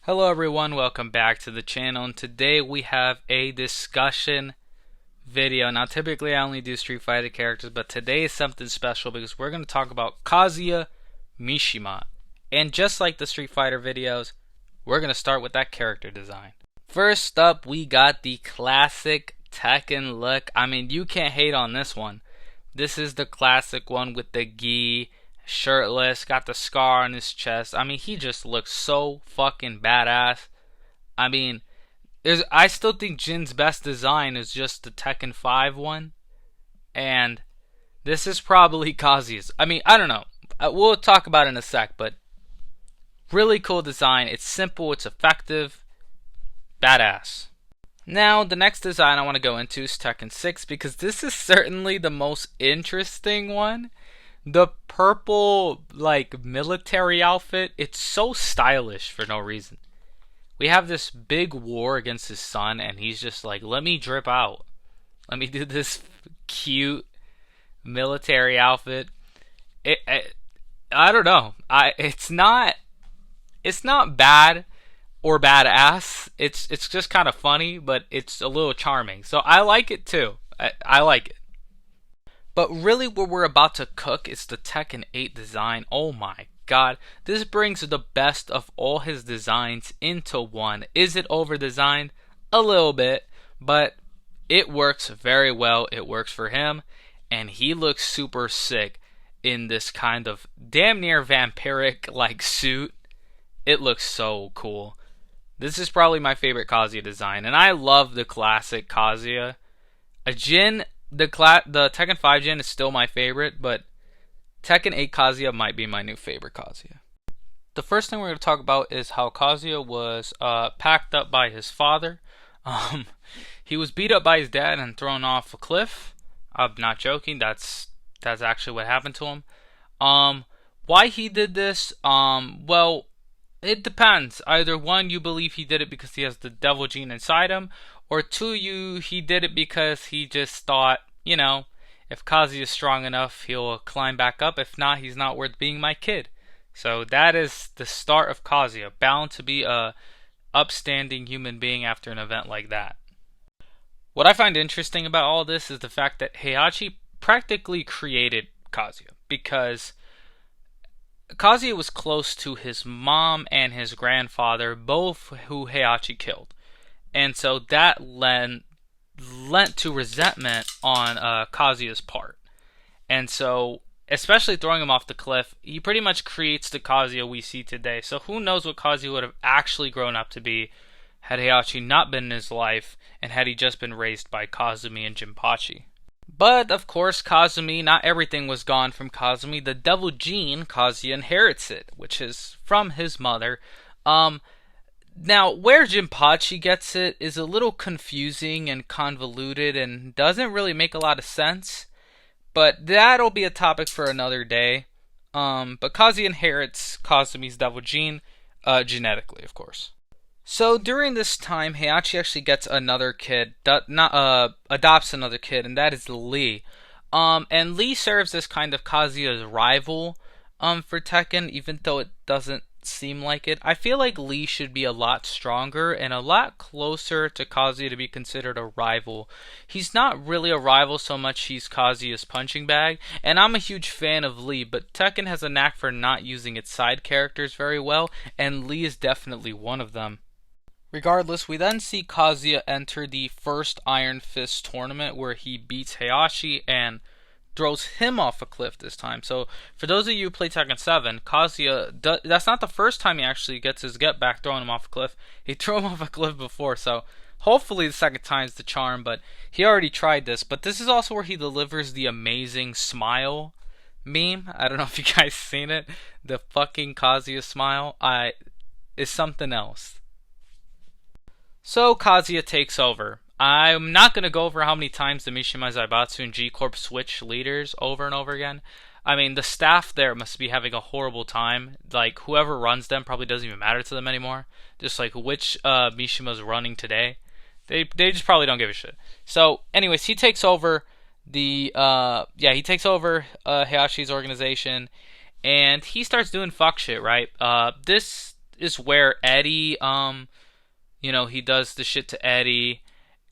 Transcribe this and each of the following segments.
Hello everyone, welcome back to the channel, and today we have a discussion video. Now typically I only do Street Fighter characters, but today is something special because we're going to talk about Kazuya Mishima. And just like the Street Fighter videos, we're going to start with that character design. First up, we got the classic Tekken look. I mean, you can't hate on this one. This is the classic one with the gi, shirtless, got the scar on his chest. I mean, he just looks so fucking badass. I mean, I still think Jin's best design is just the Tekken 5 one. And this is probably Kazuya's. I mean, I don't know. We'll talk about it in a sec, but really cool design. It's simple, it's effective, badass. Now, the next design I want to go into is Tekken 6 because this is certainly the most interesting one. The purple, like, military outfit, it's so stylish for no reason. We have this big war against his son, and he's just like, let me drip out. Let me do this cute military outfit. I don't know. It's not bad or badass. It's just kind of funny, but it's a little charming. So I like it too. I like it. But really what we're about to cook is the Tekken 8 design. Oh my god. This brings the best of all his designs into one. Is it over-designed? A little bit. But it works very well. It works for him. And he looks super sick in this kind of damn near vampiric like suit. It looks so cool. This is probably my favorite Kazuya design. And I love the classic Kazuya. The Tekken 5 Jin is still my favorite, but Tekken 8 Kazuya might be my new favorite Kazuya. The first thing we're going to talk about is how Kazuya was packed up by his father. He was beat up by his dad and thrown off a cliff. I'm not joking. That's actually what happened to him. Why he did this? Well, it depends. Either one, you believe he did it because he has the devil gene inside him, or two, he did it because he just thought, you know, if Kazuya is strong enough, he'll climb back up. If not, he's not worth being my kid. So that is the start of Kazuya, bound to be a upstanding human being after an event like that. What I find interesting about all this is the fact that Heihachi practically created Kazuya, because Kazuya was close to his mom and his grandfather, both who Heihachi killed. And so that lent to resentment on Kazuya's part. And so, especially throwing him off the cliff, he pretty much creates the Kazuya we see today. So who knows what Kazuya would have actually grown up to be had Heihachi not been in his life and had he just been raised by Kazumi and Jinpachi. But, of course, Kazumi, not everything was gone from Kazumi. The devil gene, Kazuya inherits it, which is from his mother. Now, where Jinpachi gets it is a little confusing and convoluted and doesn't really make a lot of sense. But that'll be a topic for another day. But Kazuya inherits Kazumi's devil gene, genetically, of course. So during this time, Heihachi actually gets another kid, adopts another kid, and that is Lee. And Lee serves as kind of Kazuya's rival for Tekken, even though it doesn't seem like it. I feel like Lee should be a lot stronger and a lot closer to Kazuya to be considered a rival. He's not really a rival so much he's Kazuya's punching bag, and I'm a huge fan of Lee, but Tekken has a knack for not using its side characters very well, and Lee is definitely one of them. Regardless, we then see Kazuya enter the first Iron Fist tournament where he beats Heihachi and throws him off a cliff this time. So, for those of you who play Tekken 7, Kazuya, that's not the first time he actually gets his get back throwing him off a cliff. He threw him off a cliff before, so hopefully the second time's the charm, but he already tried this. But this is also where he delivers the amazing smile meme. I don't know if you guys seen it. The fucking Kazuya smile is something else. So, Kazuya takes over. I'm not going to go over how many times the Mishima Zaibatsu and G-Corp switch leaders over and over again. I mean, the staff there must be having a horrible time. Like, whoever runs them probably doesn't even matter to them anymore. Just like which Mishima's running today. They just probably don't give a shit. So, anyways, he takes over Heihachi's organization, and he starts doing fuck shit, right? This is where Eddie, he does the shit to Eddie,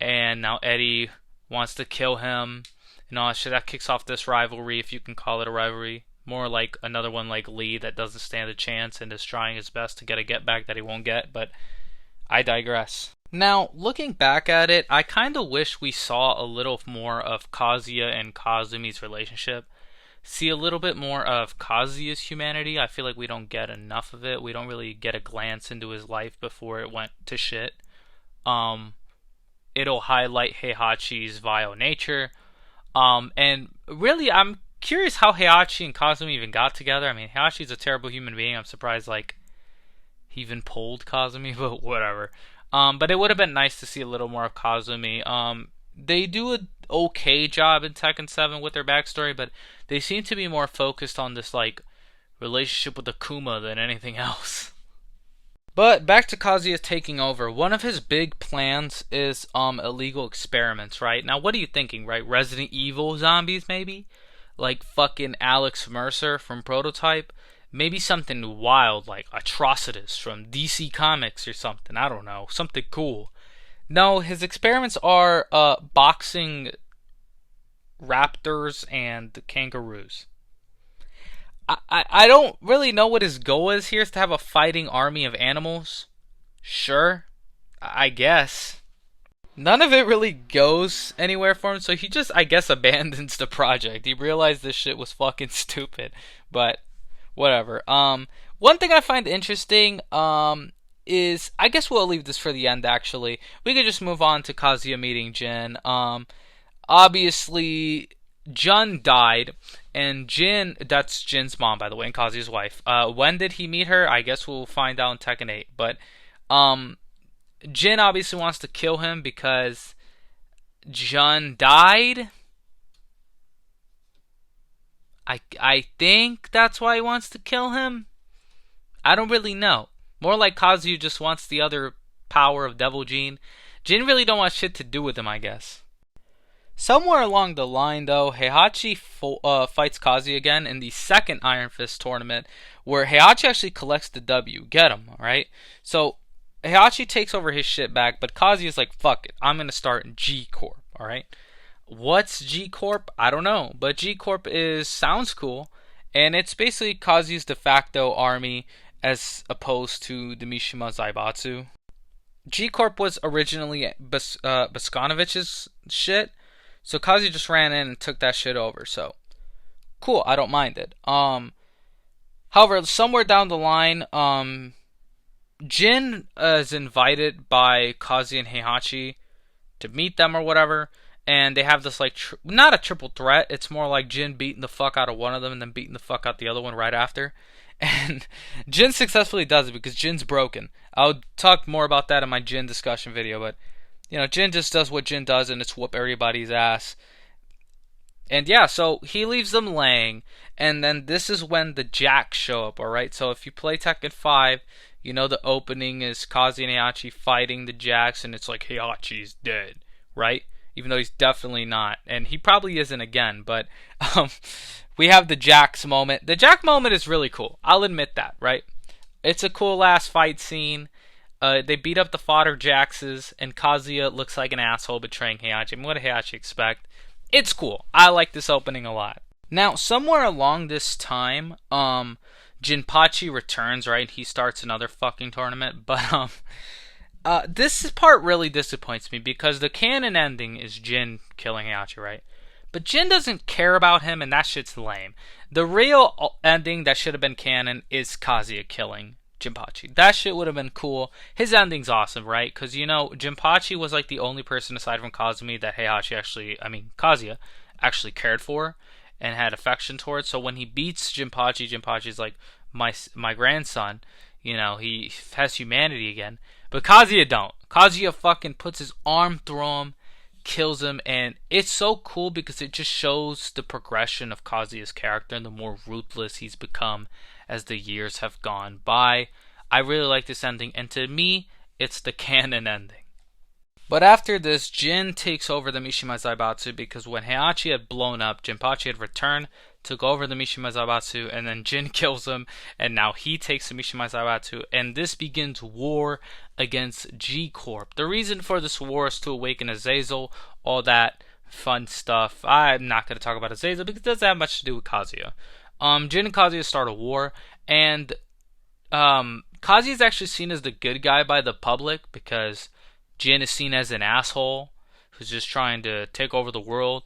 and now Eddie wants to kill him, and all that shit. That kicks off this rivalry, if you can call it a rivalry. More like another one like Lee that doesn't stand a chance and is trying his best to get a get back that he won't get, but I digress. Now, looking back at it, I kind of wish we saw a little more of Kazuya and Kazumi's relationship. See a little bit more of Kazuya's humanity. I feel like we don't get enough of it. We don't really get a glance into his life before it went to shit. It'll highlight Heihachi's vile nature. And really, I'm curious how Heihachi and Kazumi even got together. I mean, Heihachi's a terrible human being. I'm surprised, like, he even pulled Kazumi, but whatever. But it would have been nice to see a little more of Kazumi. They do an okay job in Tekken 7 with their backstory, but they seem to be more focused on this, like, relationship with Akuma than anything else. But back to Kazuya taking over. One of his big plans is illegal experiments, right? Now, what are you thinking, right? Resident Evil zombies, maybe? Like fucking Alex Mercer from Prototype? Maybe something wild like Atrocitus from DC Comics or something. I don't know. Something cool. No, his experiments are boxing raptors and kangaroos. I don't really know what his goal is here. Is to have a fighting army of animals? Sure. I guess. None of it really goes anywhere for him, so he just, I guess, abandons the project. He realized this shit was fucking stupid. But whatever. One thing I find interesting is, I guess we'll leave this for the end. Actually, we could just move on to Kazuya meeting Jin. Obviously, Jun died, and Jin, that's Jin's mom, by the way, and Kazuya's wife. When did he meet her? I guess we'll find out in Tekken 8. But Jin obviously wants to kill him because Jun died. I think that's why he wants to kill him. I don't really know. More like Kazuya just wants the other power of Devil Jin. Jin really don't want shit to do with him, I guess. Somewhere along the line, though, Heihachi fights Kazuya again in the second Iron Fist tournament, where Heihachi actually collects the W. Get him, alright? So, Heihachi takes over his shit back, but Kazuya's like, fuck it, I'm gonna start G Corp, alright? What's G Corp? I don't know, but G Corp sounds cool, and it's basically Kazuya's de facto army as opposed to the Mishima Zaibatsu. G Corp was originally Boskonovich's shit, so Kazuya just ran in and took that shit over, so cool, I don't mind it. However, somewhere down the line, Jin is invited by Kazuya and Heihachi to meet them or whatever, and they have this, like, not a triple threat, it's more like Jin beating the fuck out of one of them and then beating the fuck out the other one right after. And Jin successfully does it because Jin's broken. I'll talk more about that in my Jin discussion video, but, you know, Jin just does what Jin does and it's whoop everybody's ass. And yeah, so he leaves them laying, and then this is when the Jacks show up, alright? So if you play Tekken 5, you know the opening is Kazuya and Heihachi fighting the Jacks, and it's like, Heihachi's dead, right? Even though he's definitely not, and he probably isn't again, but we have the Jacks moment. The Jack moment is really cool, I'll admit that, right? It's a cool ass fight scene. They beat up the fodder Jackses, and Kazuya looks like an asshole betraying Heihachi. I mean, what did Heihachi expect? It's cool. I like this opening a lot. Now, somewhere along this time, Jinpachi returns, right? He starts another fucking tournament, but this part really disappoints me because the canon ending is Jin killing Heihachi, right? But Jin doesn't care about him, and that shit's lame. The real ending that should have been canon is Kazuya killing Jinpachi. That shit would have been cool. His ending's awesome, right? Because, you know, Jinpachi was like the only person aside from Kazumi that Kazuya actually cared for and had affection towards. So when he beats Jinpachi, Jinpachi's like, my grandson, you know, he has humanity again. But Kazuya don't. Kazuya fucking puts his arm through him, kills him, and it's so cool because it just shows the progression of Kazuya's character and the more ruthless he's become as the years have gone by. I really like this ending, and to me, it's the canon ending. But after this, Jin takes over the Mishima Zaibatsu because when Heihachi had blown up, Jinpachi had returned, took over the Mishima Zaibatsu, and then Jin kills him, and now he takes the Mishima Zaibatsu, and this begins war against G-Corp. The reason for this war is to awaken Azazel, all that fun stuff. I'm not going to talk about Azazel because it doesn't have much to do with Kazuya. Jin and Kazuya start a war, and Kazuya is actually seen as the good guy by the public because Jin is seen as an asshole who's just trying to take over the world.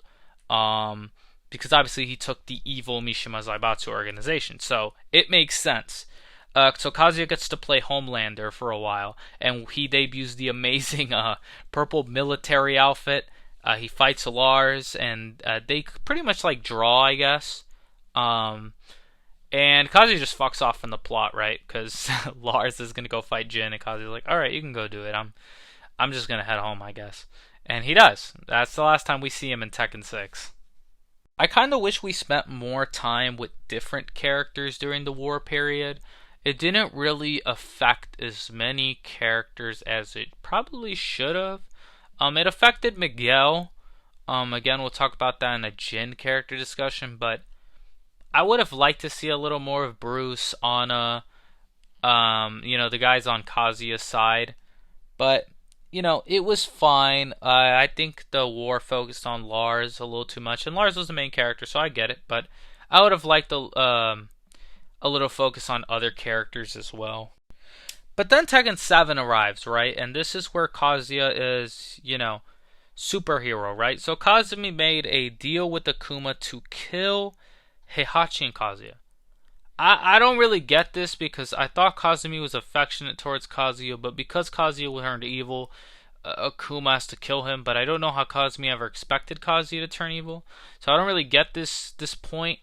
Because obviously he took the evil Mishima Zaibatsu organization, so it makes sense. So Kazuya gets to play Homelander for a while, and he debuts the amazing purple military outfit. He fights Lars, and they pretty much like draw, I guess. And Kazuya just fucks off from the plot, right? Because Lars is gonna go fight Jin, and Kazuya's like, "All right, you can go do it. I'm just gonna head home, I guess." And he does. That's the last time we see him in Tekken 6. I kind of wish we spent more time with different characters during the war period. It didn't really affect as many characters as it probably should have. It affected Miguel. Again, we'll talk about that in a Jin character discussion, but I would have liked to see a little more of Bruce, Anna, the guys on Kazuya's side. But it was fine. I think the war focused on Lars a little too much, and Lars was the main character, so I get it. But I would have liked a little focus on other characters as well. But then Tekken 7 arrives, right? And this is where Kazuya is, superhero, right? So Kazumi made a deal with Akuma to kill Heihachi and Kazuya. I don't really get this because I thought Kazumi was affectionate towards Kazuya, but because Kazuya turned evil, Akuma has to kill him. But I don't know how Kazumi ever expected Kazuya to turn evil, so I don't really get this point.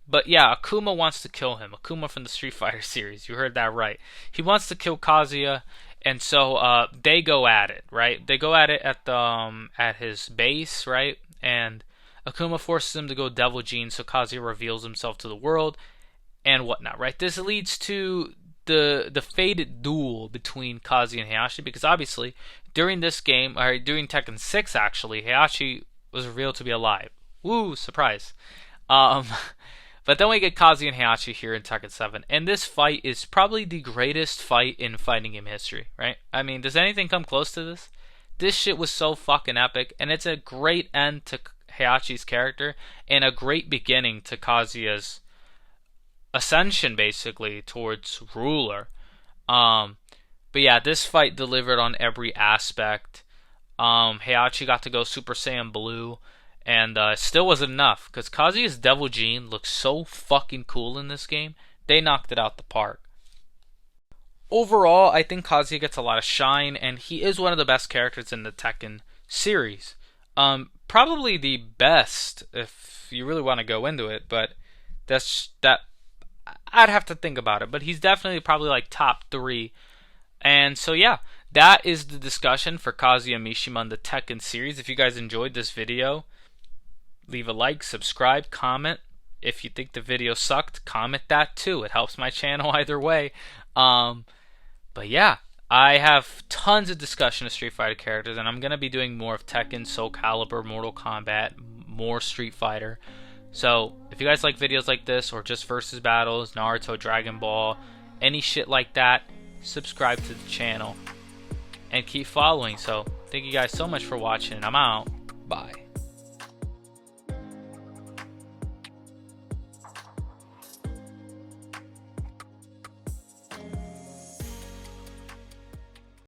But yeah, Akuma wants to kill him. Akuma from the Street Fighter series, you heard that right. He wants to kill Kazuya, and so they go at it, right? They go at it at his base, right? And Akuma forces him to go Devil Gene, so Kazuya reveals himself to the world and whatnot, right? This leads to the fated duel between Kazuya and Heihachi, because obviously during this game, or during Tekken 6 actually, Heihachi was revealed to be alive. Woo, surprise. But then we get Kazuya and Heihachi here in Tekken 7, and this fight is probably the greatest fight in fighting game history, right? I mean, does anything come close to this? This shit was so fucking epic, and it's a great end to Heihachi's character, and a great beginning to Kazuya's ascension, basically, towards ruler. But yeah, this fight delivered on every aspect. Heihachi got to go Super Saiyan Blue, and still wasn't enough, because Kazuya's Devil Gene looks so fucking cool in this game. They knocked it out the park. Overall, I think Kazuya gets a lot of shine, and he is one of the best characters in the Tekken series. Probably the best, if you really want to go into it, but I'd have to think about it, but he's definitely probably like top 3. And so yeah, that is the discussion for Kazuya Mishima in the Tekken series. If you guys enjoyed this video, leave a like, subscribe, comment. If you think the video sucked, comment that too. It helps my channel either way. But yeah, I have tons of discussion of Street Fighter characters, and I'm going to be doing more of Tekken, Soul Calibur, Mortal Kombat, more Street Fighter. So if you guys like videos like this, or just versus battles, Naruto, Dragon Ball, any shit like that, subscribe to the channel and keep following. So thank you guys so much for watching, and I'm out. Bye.